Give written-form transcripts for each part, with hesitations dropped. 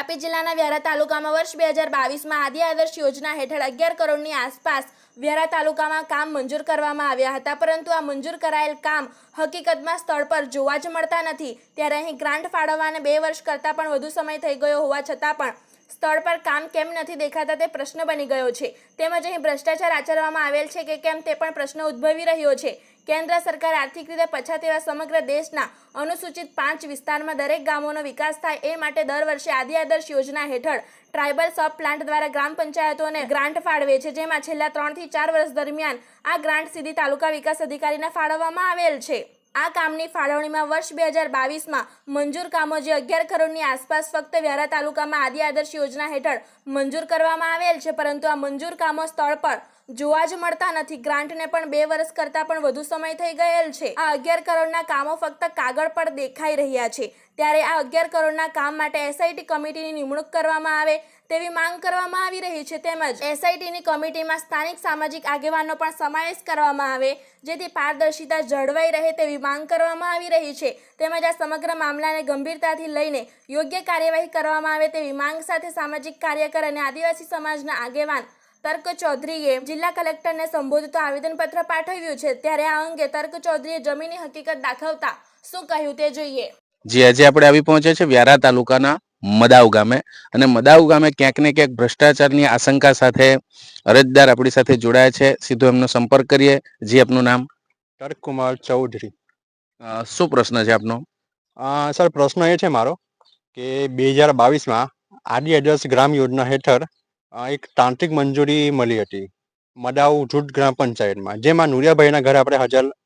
તાપી જિલ્લાના વ્યારા તાલુકામાં વર્ષ 2022માં આદિ આદર્શ યોજના હેઠળ 11 કરોડની આસપાસ વ્યારા તાલુકામાં કામ મંજૂર કરવામાં આવ્યા હતા, પરંતુ આ મંજૂર કરાયેલ કામ હકીકતમાં સ્થળ પર જોવા જ મળતા નથી। ત્યારે અહીં ગ્રાન્ટ ફાળવવાને 2 વર્ષ કરતાં પણ વધુ સમય થઈ ગયો હોવા છતાં પણ સ્થળ પર કામ કેમ નથી દેખાતા તે પ્રશ્ન બની ગયો છે। તેમજ અહીં ભ્રષ્ટાચાર આચરવામાં આવેલ છે કે કેમ તે પણ પ્રશ્ન ઉદ્ભવી રહ્યો છે। કેન્દ્ર સરકાર આર્થિક રીતે પછાત એવા સમગ્ર દેશના અનુસૂચિત 5 વિસ્તારમાં દરેક ગામોનો વિકાસ થાય એ માટે દર વર્ષે આદિ આદર્શ યોજના હેઠળ ટ્રાઇબલ સબ પ્લાન્ટ દ્વારા ગ્રામ પંચાયતોને ગ્રાન્ટ ફાળવે છે, જેમાં છેલ્લા 3 થી 4 વર્ષ દરમિયાન આ ગ્રાન્ટ સીધી તાલુકા વિકાસ અધિકારીને ફાળવવામાં આવેલ છે। આ કામની ફાળવણીમાં વર્ષ 2022માં મંજૂર કામો જે 11 કરોડની આસપાસ ફક્ત વ્યારા તાલુકામાં આદિ આદર્શ યોજના હેઠળ મંજૂર કરવામાં આવેલ છે, પરંતુ આ મંજૂર કામો સ્થળ પર જોવા જ મળતા નથી। ગ્રાન્ટને પણ 2 વર્ષ કરતાં પણ વધુ સમય થઈ ગયેલ છે। આ 11 કરોડના કામો ફક્ત કાગળ પર દેખાઈ રહ્યા છે, ત્યારે આ 11 કરોડના કામ માટે એસઆઈટી કમિટીની નિમણૂક કરવામાં આવે તેવી માંગ કરવામાં આવી રહી છે। તેમજ એસઆઈટીની કમિટીમાં સ્થાનિક સામાજિક આગેવાનો પણ સમાવેશ કરવામાં આવે, જેથી પારદર્શિતા જળવાઈ રહે તેવી માંગ કરવામાં આવી રહી છે। તેમજ આ સમગ્ર મામલાને ગંભીરતાથી લઈને યોગ્ય કાર્યવાહી કરવામાં આવે તેવી માંગ સાથે સામાજિક કાર્યકર અને આદિવાસી સમાજના આગેવાન તર્ક ચૌધરીએ જિલ્લા કલેક્ટરને સંબોધતો આવેદનપત્ર પાઠવ્યું છે। ત્યારે આ અંગે તર્ક ચૌધરીએ જમીની હકીકત દાખવતા શું કહ્યું તે જોઈએ। જી, આજે આપણે આવી પહોંચ્યા છે વ્યારા તાલુકાના મદાવ ગામે, અને મદાવ ગામે ક્યાંક ને ક્યાંક ભ્રષ્ટાચારની આશંકા સાથે અરજદાર આપણી સાથે જોડાયા છે। સીધો એમનો સંપર્ક કરીએ। જી, આપનું નામ? તર્ક કુમાર ચૌધરી। શું પ્રશ્ન છે આપનો? સર, પ્રશ્ન એ છે મારો કે 2022માં આદિ આદર્શ ગ્રામ યોજના હેઠળ એક તાંત્રિક મંજૂરી મળી હતી મદાવ જૂથ ગ્રામ પંચાયતમાં, જેમાં નુરિયાભાઈના ઘરે આપણે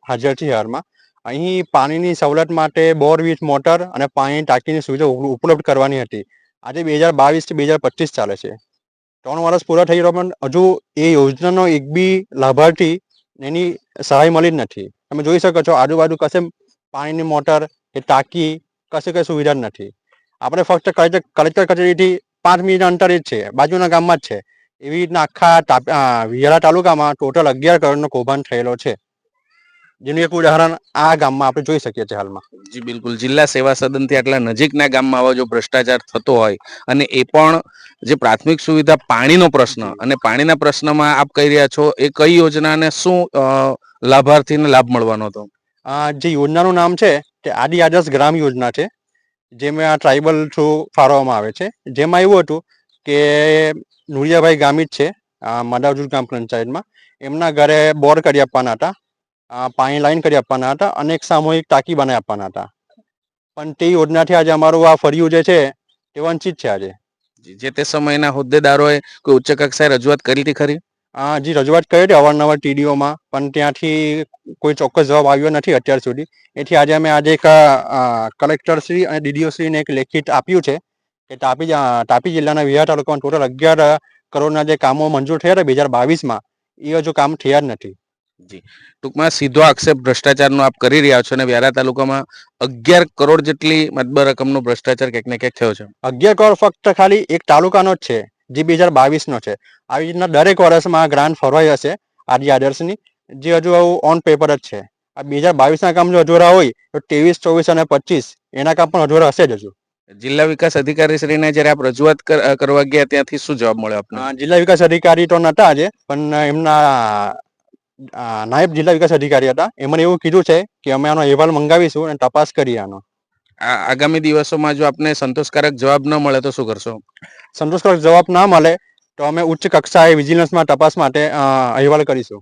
હાજર છીએ। હાલમાં અહીં પાણીની સવલત માટે બોર વિથ મોટર અને પાણીની ટાંકીની સુવિધા ઉપલબ્ધ કરવાની હતી। આજે 2022 થી 2025 ચાલે છે, 3 વર્ષ પૂરા થઈ રહ્યો, પણ હજુ એ યોજનાનો એક બી લાભાર્થી એની સહાય મળી જ નથી। તમે જોઈ શકો છો આજુબાજુ કશે પાણીની મોટર કે ટાંકી કશે કઈ સુવિધા જ નથી। આપણે ફક્ત કલેક્ટર કચેરીથી 5 મિનિટ અંતર જ છે, બાજુના ગામમાં જ છે। એવી રીતના આખા વ્યારા તાલુકામાં ટોટલ 11 કરોડનો કૌભાંડ થયેલો છે, જેનું એક ઉદાહરણ આ ગામમાં આપણે જોઈ શકીએ છીએ હાલમાં। જી બિલકુલ, જિલ્લા સેવા સદનથી આટલા નજીકના ગામમાં આવો જો ભ્રષ્ટાચાર થતો હોય, અને એ પણ જે પ્રાથમિક સુવિધા પાણીનો પ્રશ્ન, અને પાણીના પ્રશ્નમાં આપ કહી રહ્યા છો, એ કઈ યોજના અને શું લાભાર્થીને લાભ મળવાનો હતો? જે યોજનાનું નામ છે તે આદિ આદર્શ ગ્રામ યોજના છે, જેમાં ટ્રાઇબલ થ્રુ ફાળવવામાં આવે છે। જેમાં એવું હતું કે નુરિયાભાઈ ગામિત છે મદાવજૂર ગ્રામ પંચાયતમાં, એમના ઘરે બોર કરી આપવાના હતા, પાણી લાઈન કરી આપવાના હતા, અને એક સામૂહિક ટાંકી બનાવી આપવાના હતા, પણ તે યોજનાથી આજે અમારું આ ફર્યું જે છે તે વંચિત છે। આજે જે તે સમયના હોદ્દેદારોએ કોઈ ઉચ્ચ કક્ષાએ રજૂઆત કરી હતી ખરી? જી, રજૂઆત કરી હતી અવારનવાર ટીડીઓમાં, પણ ત્યાંથી કોઈ ચોક્કસ જવાબ આવ્યો નથી અત્યાર સુધી। એથી આજે અમે એક કલેક્ટરશ્રી અને ડીડીઓશ્રીને એક લેખિત આપ્યું છે કે તાપી જિલ્લાના વ્યારા તાલુકામાં ટોટલ 11 કરોડના જે કામો મંજૂર થયા હતા 2022માં, એ હજુ કામ થયા જ નથી। જી, ટૂંકમાં સીધો આક્ષેપ ભ્રષ્ટાચારનો આપ કરી રહ્યા છો, અને વ્યારા તાલુકામાં 11 કરોડ જેટલી મતબર રકમનો ભ્રષ્ટાચાર ક્યાંક ને ક્યાંક થયો છે। 11 કરોડ ફક્ત ખાલી એક તાલુકાનો જ છે, જે 2022નો છે। આવી રીતના દરેક વર્ષમાં ગ્રાન્ટ ફરવાઈ હશે આદિ આદર્શની, જે હજુ ઓન પેપર જ છે। આ 2022ના કામ જો અધૂરા હોય તો 23, 24 અને 25 એના કામ પણ અધૂરા હશે જ હજુ। જિલ્લા વિકાસ અધિકારી શ્રીને જ્યારે આપ રજૂઆત કરવા ગયા ત્યાંથી શું જવાબ મળ્યો આપને? જિલ્લા વિકાસ અધિકારી તો નહોતા આજે, પણ એમના નાયબ જિલ્લા વિકાસ અધિકારી હતા, એમણે એવું કીધું છે કે અમે આનો અહેવાલ મંગાવીશું અને તપાસ કરીએ આનો। આગામી દિવસોમાં જો આપને સંતોષકારક જવાબ ન મળે તો શું કરશો? સંતોષકારક જવાબ ના મળે તો અમે ઉચ્ચ કક્ષાએ વિજિલન્સમાં તપાસ માટે અહેવાલ કરીશું।